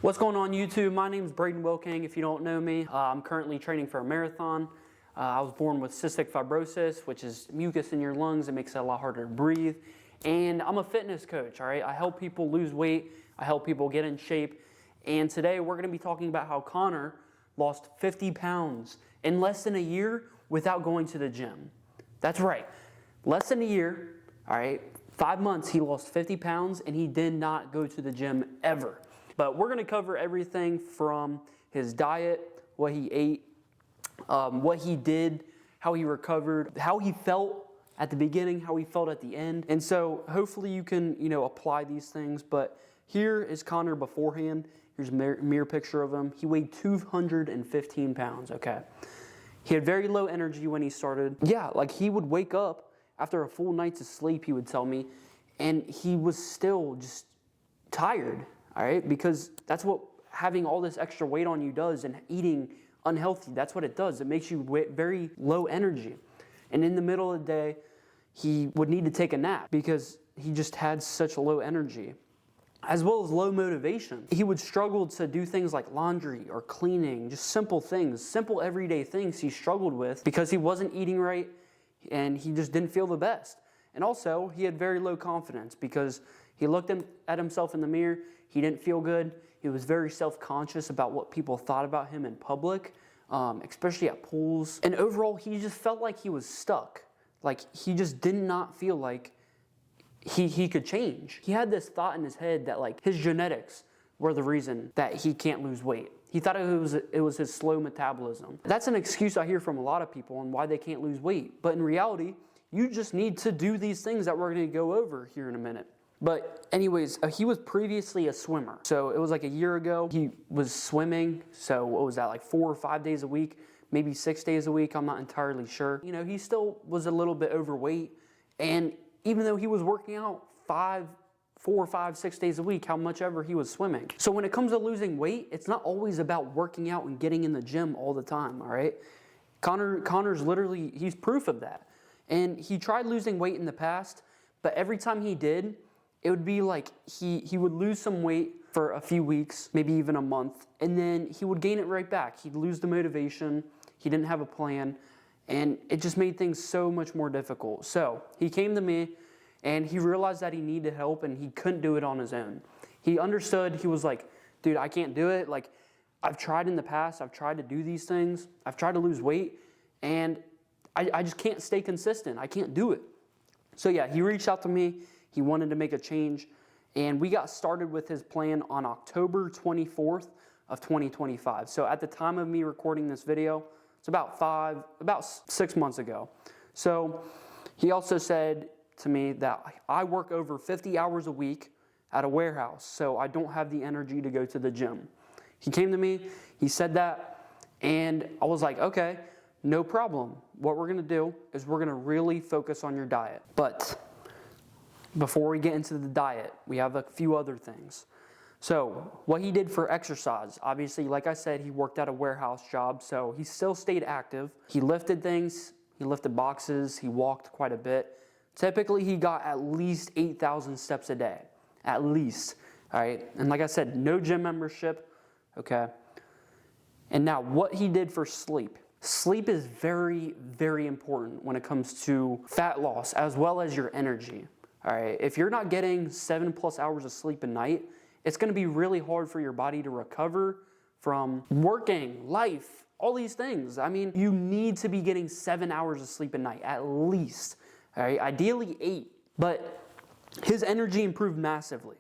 What's going on YouTube? My name is Braden Wilking. If you don't know me, I'm currently training for a marathon. I was born with cystic fibrosis, which is mucus in your lungs. It makes it a lot harder to breathe. And I'm a fitness coach, all right? I help people lose weight. I help people get in shape. And today we're gonna be talking about how Connor lost 50 pounds in less than a year without going to the gym. That's right, less than a year, all right? 5 months, he lost 50 pounds and he did not go to the gym ever. But we're gonna cover everything from his diet, what he ate, what he did, how he recovered, how he felt at the beginning, how he felt at the end. And so hopefully you can, apply these things. But here is Connor beforehand. Here's a mirror picture of him. He weighed 215 pounds, okay? He had very low energy when he started. Yeah, like he would wake up after a full night's of sleep, he would tell me, and he was still just tired. All right, because that's what having all this extra weight on you does, and eating unhealthy, that's what it does. It makes you very low energy. And in the middle of the day, he would need to take a nap because he just had such low energy, as well as low motivation. He would struggle to do things like laundry or cleaning, just simple things, simple everyday things he struggled with because he wasn't eating right and he just didn't feel the best. And also, he had very low confidence because he looked at himself in the mirror. He didn't feel good. He was very self-conscious about what people thought about him in public, especially at pools. And overall, he just felt like he was stuck. Like he just did not feel like he could change. He had this thought in his head that like his genetics were the reason that he can't lose weight. He thought it was his slow metabolism. That's an excuse I hear from a lot of people on why they can't lose weight. But in reality, you just need to do these things that we're gonna go over here in a minute. But anyways, he was previously a swimmer. So it was like a year ago, he was swimming. So what was that, like 4 or 5 days a week, maybe 6 days a week, I'm not entirely sure. He still was a little bit overweight. And even though he was working out 4, 5, 6 days a week, how much ever he was swimming. So when it comes to losing weight, it's not always about working out and getting in the gym all the time, all right? Connor's literally, he's proof of that. And he tried losing weight in the past, but every time he did, it would be like he would lose some weight for a few weeks, maybe even a month, and then he would gain it right back. He'd lose the motivation, he didn't have a plan, and it just made things so much more difficult. So he came to me, and he realized that he needed help, and he couldn't do it on his own. He understood, he was like, dude, I can't do it. Like, I've tried in the past, I've tried to do these things, I've tried to lose weight, and I just can't stay consistent. I can't do it. So yeah, he reached out to me. He wanted to make a change, and we got started with his plan on October 24th of 2025. So at the time of me recording this video, it's about 6 months ago. So he also said to me that I work over 50 hours a week at a warehouse, so I don't have the energy to go to the gym. He came to me, he said that, and I was like, okay, no problem. What we're gonna do is we're gonna really focus on your diet. But before we get into the diet, we have a few other things. So what he did for exercise, obviously, like I said, he worked at a warehouse job, so he still stayed active. He lifted things, he lifted boxes, he walked quite a bit. Typically, he got at least 8,000 steps a day, at least, all right? And like I said, no gym membership, okay? And now what he did for sleep. Sleep is very, very important when it comes to fat loss as well as your energy. All right, if you're not getting 7+ hours of sleep a night, it's gonna be really hard for your body to recover from working, life, all these things. I mean, you need to be getting 7 hours of sleep a night, at least, all right? Ideally 8, but his energy improved massively.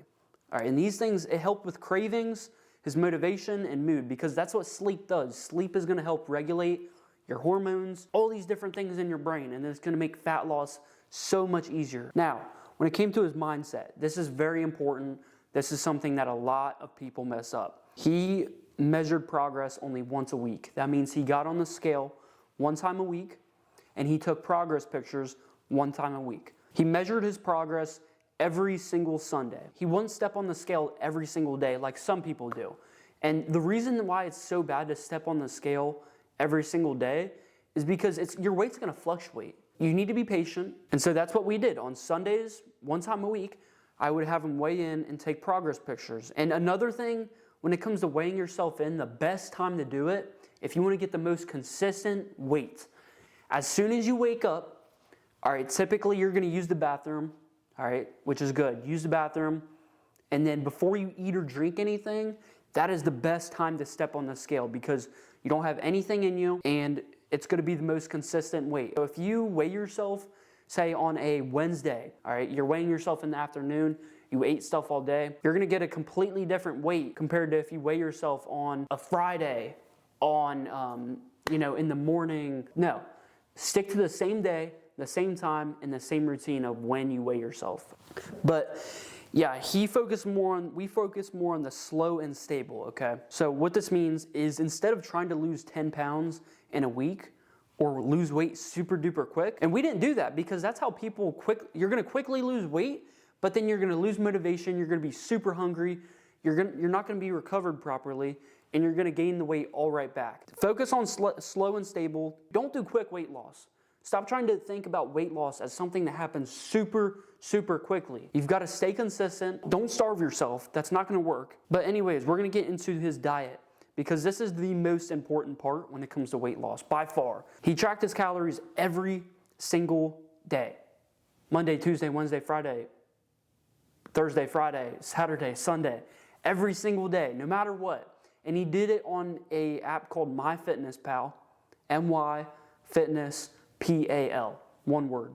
All right, and these things, it helped with cravings, his motivation, and mood, because that's what sleep does. Sleep is gonna help regulate your hormones, all these different things in your brain, and it's gonna make fat loss so much easier. Now, when it came to his mindset, this is very important. This is something that a lot of people mess up. He measured progress only once a week. That means he got on the scale 1 time a week, and he took progress pictures 1 time a week. He measured his progress every single Sunday. He wouldn't step on the scale every single day like some people do. And the reason why it's so bad to step on the scale every single day is because your weight's gonna fluctuate. You need to be patient. And so that's what we did. On Sundays, 1 time a week, I would have him weigh in and take progress pictures. And another thing when it comes to weighing yourself in, the best time to do it, if you want to get the most consistent weight, as soon as you wake up, all right, typically you're going to use the bathroom, all right, which is good. Use the bathroom, and then before you eat or drink anything, that is the best time to step on the scale because you don't have anything in you, and it's going to be the most consistent weight. So if you weigh yourself, say on a Wednesday, all right, you're weighing yourself in the afternoon, you ate stuff all day, you're going to get a completely different weight compared to if you weigh yourself on a Friday, on, in the morning. No, stick to the same day, the same time, and the same routine of when you weigh yourself. But yeah, we focus more on the slow and stable, okay? So what this means is instead of trying to lose 10 pounds in a week or lose weight super duper quick, and we didn't do that because that's how you're gonna quickly lose weight, but then you're gonna lose motivation, you're gonna be super hungry, you're not gonna be recovered properly, and you're gonna gain the weight all right back. Focus on slow and stable. Don't do quick weight loss. Stop trying to think about weight loss as something that happens super, super quickly. You've got to stay consistent. Don't starve yourself. That's not going to work. But anyways, we're going to get into his diet because this is the most important part when it comes to weight loss, by far. He tracked his calories every single day. Monday, Tuesday, Wednesday, Friday, Thursday, Friday, Saturday, Sunday. Every single day, no matter what. And he did it on an app called MyFitnessPal, MyFitnessPal, one word.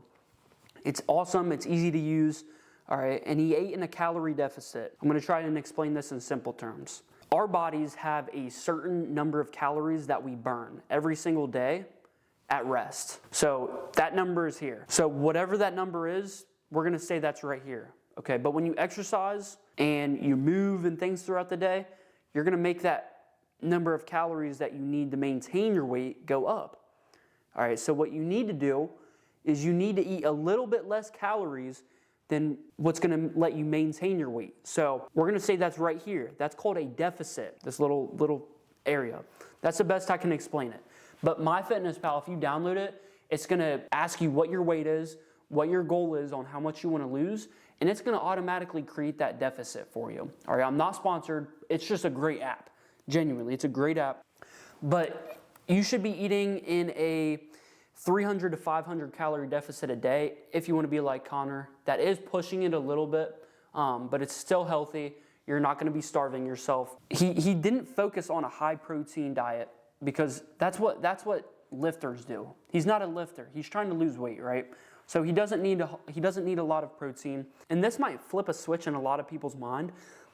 It's awesome, it's easy to use, all right, and he ate in a calorie deficit. I'm gonna try and explain this in simple terms. Our bodies have a certain number of calories that we burn every single day at rest. So that number is here. So whatever that number is, we're gonna say that's right here, okay? But when you exercise and you move and things throughout the day, you're gonna make that number of calories that you need to maintain your weight go up. All right, so what you need to do is you need to eat a little bit less calories than what's gonna let you maintain your weight. So we're gonna say that's right here. That's called a deficit, this little area. That's the best I can explain it. But MyFitnessPal, if you download it, it's gonna ask you what your weight is, what your goal is on how much you wanna lose, and it's gonna automatically create that deficit for you. All right, I'm not sponsored. It's just a great app. Genuinely, it's a great app. But you should be eating in a 300 to 500 calorie deficit a day if you want to be like Connor. That is pushing it a little bit, but it's still healthy. You're not going to be starving yourself. He didn't focus on a high protein diet because that's what lifters do. He's not a lifter. He's trying to lose weight, right? So he doesn't need a lot of protein. And this might flip a switch in a lot of people's mind,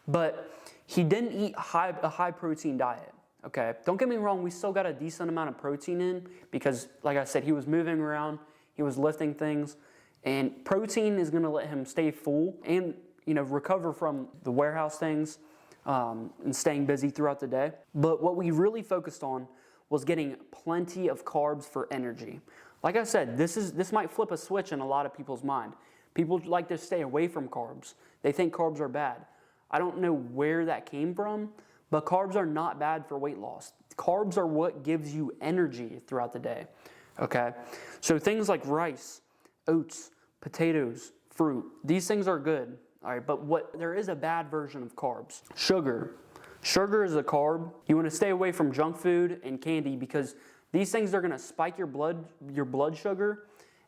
but he didn't eat a high protein diet. Okay, don't get me wrong, we still got a decent amount of protein in because, like I said, he was moving around, he was lifting things, and protein is going to let him stay full and, recover from the warehouse things and staying busy throughout the day. But what we really focused on was getting plenty of carbs for energy. Like I said, this might flip a switch in a lot of people's mind. People like to stay away from carbs. They think carbs are bad. I don't know where that came from, but carbs are not bad for weight loss. Carbs are what gives you energy throughout the day, okay? So things like rice, oats, potatoes, fruit, these things are good, all right? But there is a bad version of carbs. Sugar. Sugar is a carb. You want to stay away from junk food and candy because these things are going to spike your blood sugar,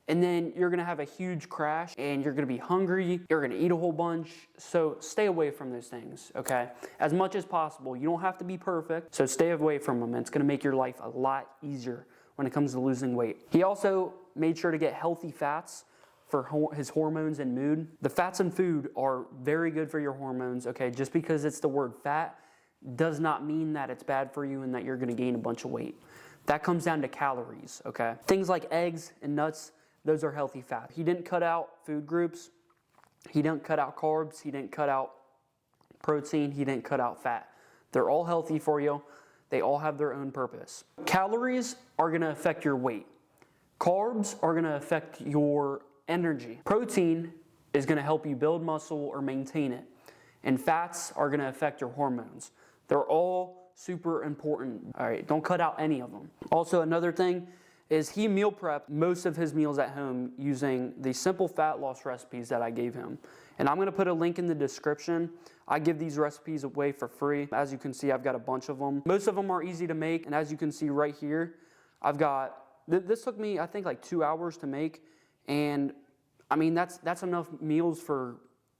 and then you're going to have a huge crash and you're going to be hungry. You're going to eat a whole bunch. So stay away from those things, okay? As much as possible. You don't have to be perfect, so stay away from them. It's going to make your life a lot easier when it comes to losing weight. He also made sure to get healthy fats for his hormones and mood. The fats in food are very good for your hormones, okay? Just because it's the word fat does not mean that it's bad for you and that you're going to gain a bunch of weight. That comes down to calories, okay? Things like eggs and nuts, those are healthy fats. He didn't cut out food groups. He didn't cut out carbs. He didn't cut out protein. He didn't cut out fat. They're all healthy for you. They all have their own purpose. Calories are going to affect your weight. Carbs are going to affect your energy. Protein is going to help you build muscle or maintain it. And fats are going to affect your hormones. They're all super important. All right, don't cut out any of them. Also, another thing is he meal prepped most of his meals at home using the simple fat loss recipes that I gave him. And I'm gonna put a link in the description. I give these recipes away for free. As you can see, I've got a bunch of them. Most of them are easy to make, and as you can see right here, I've got, this took me, I think, like 2 hours to make, and I mean, that's enough meals for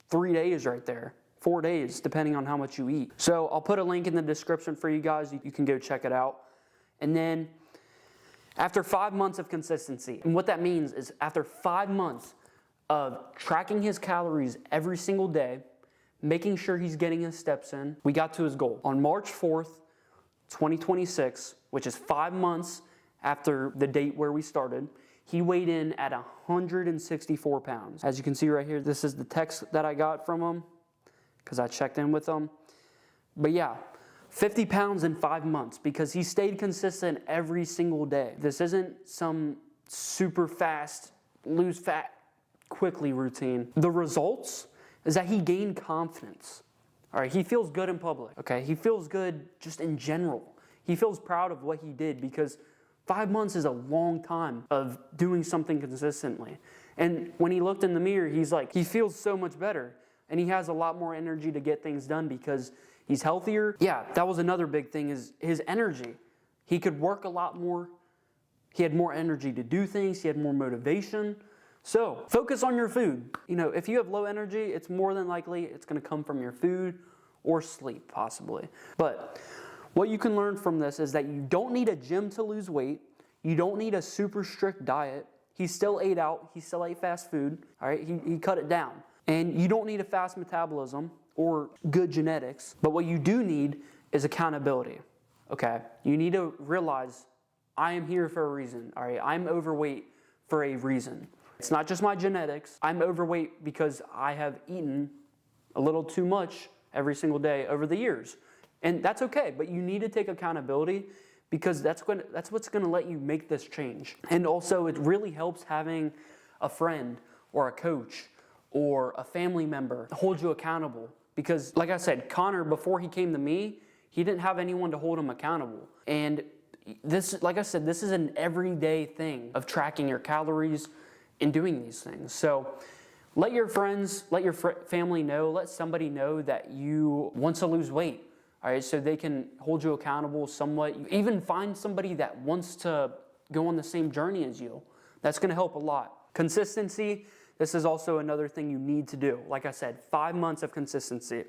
3 days right there. 4 days, depending on how much you eat. So I'll put a link in the description for you guys. You can go check it out. And then after 5 months of consistency, and what that means is after 5 months of tracking his calories every single day, making sure he's getting his steps in, we got to his goal. On March 4th, 2026, which is 5 months after the date where we started, he weighed in at 164 pounds. As you can see right here, this is the text that I got from him because I checked in with him. But yeah, 50 pounds in 5 months because he stayed consistent every single day. This isn't some super fast, lose fat quickly routine. The results is that he gained confidence. All right, he feels good in public, okay? He feels good just in general. He feels proud of what he did because 5 months is a long time of doing something consistently. And when he looked in the mirror, he's like, he feels so much better. And he has a lot more energy to get things done because he's healthier. Yeah, that was another big thing is his energy. He could work a lot more. He had more energy to do things. He had more motivation. So focus on your food. You know, if you have low energy, it's more than likely it's going to come from your food or sleep, possibly. But what you can learn from this is that you don't need a gym to lose weight. You don't need a super strict diet. He still ate out. He still ate fast food. All right, he cut it down. And you don't need a fast metabolism or good genetics. But what you do need is accountability. Okay, you need to realize I am here for a reason. All right, I'm overweight for a reason. It's not just my genetics. I'm overweight because I have eaten a little too much every single day over the years. And that's okay, but you need to take accountability because that's what's going to let you make this change. And also, it really helps having a friend or a coach or a family member hold you accountable. Because like I said, Connor, before he came to me, he didn't have anyone to hold him accountable. And this, like I said, this is an everyday thing of tracking your calories and doing these things. So let your friends, let your family know, let somebody know that you want to lose weight. All right, so they can hold you accountable somewhat. You even find somebody that wants to go on the same journey as you. That's going to help a lot. Consistency, this is also another thing you need to do. Like I said, 5 months of consistency,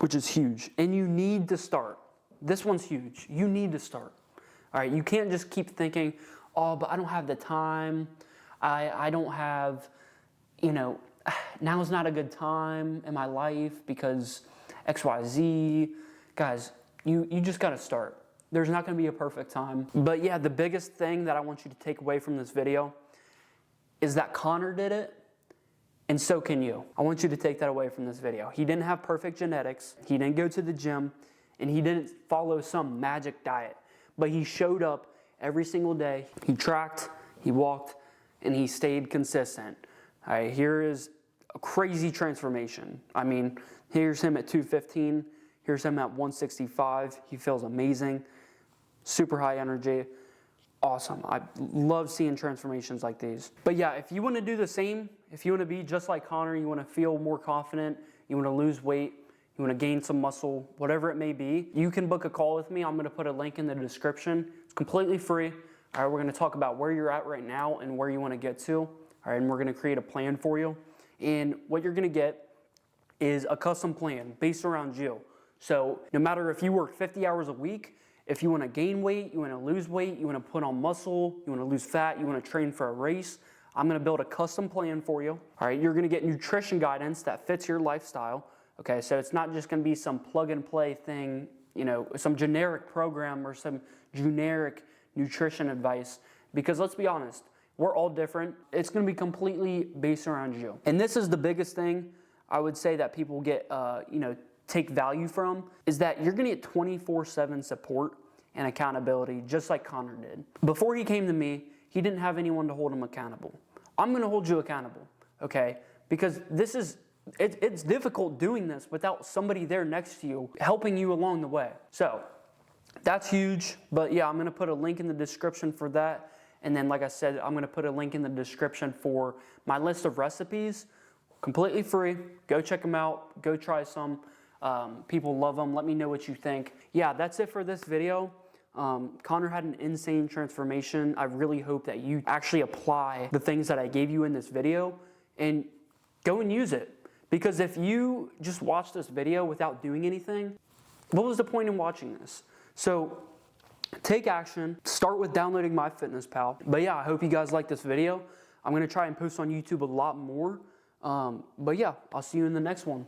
which is huge. And you need to start. This one's huge. You need to start. All right, you can't just keep thinking, oh, but I don't have the time. I don't have, now's not a good time in my life because X, Y, Z. Guys, you just got to start. There's not going to be a perfect time. But yeah, the biggest thing that I want you to take away from this video is that Connor did it, and so can you. I want you to take that away from this video. He didn't have perfect genetics. He didn't go to the gym, and he didn't follow some magic diet. But he showed up every single day. He tracked, he walked, and he stayed consistent. All right, here is a crazy transformation. I mean, here's him at 215. Here's him at 165. He feels amazing. Super high energy. Awesome. I love seeing transformations like these. But yeah, if you want to do the same, if you want to be just like Connor, you want to feel more confident, you want to lose weight, you want to gain some muscle, whatever it may be, you can book a call with me. I'm going to put a link in the description. It's completely free. All right, we're going to talk about where you're at right now and where you want to get to. All right, and we're going to create a plan for you. And what you're going to get is a custom plan based around you. So no matter if you work 50 hours a week, if you want to gain weight, you want to lose weight, you want to put on muscle, you want to lose fat, you want to train for a race, I'm going to build a custom plan for you. All right, you're going to get nutrition guidance that fits your lifestyle. Okay, so it's not just going to be some plug and play thing, some generic program or some generic nutrition advice. Because let's be honest, we're all different. It's going to be completely based around you. And this is the biggest thing I would say that people get, take value from, is that you're going to get 24/7 support and accountability, just like Connor did. Before he came to me, he didn't have anyone to hold him accountable. I'm going to hold you accountable, okay? Because it's difficult doing this without somebody there next to you helping you along the way. So that's huge. But yeah, I'm going to put a link in the description for that. And then, like I said, I'm going to put a link in the description for my list of recipes Completely free. Go check them out. Go try some. People love them. Let me know what you think. Yeah, that's it for this video. Connor had an insane transformation. I really hope that you actually apply the things that I gave you in this video and go and use it. Because if you just watch this video without doing anything, what was the point in watching this? So take action. Start with downloading MyFitnessPal. But yeah, I hope you guys like this video. I'm going to try and post on YouTube a lot more. But yeah, I'll see you in the next one.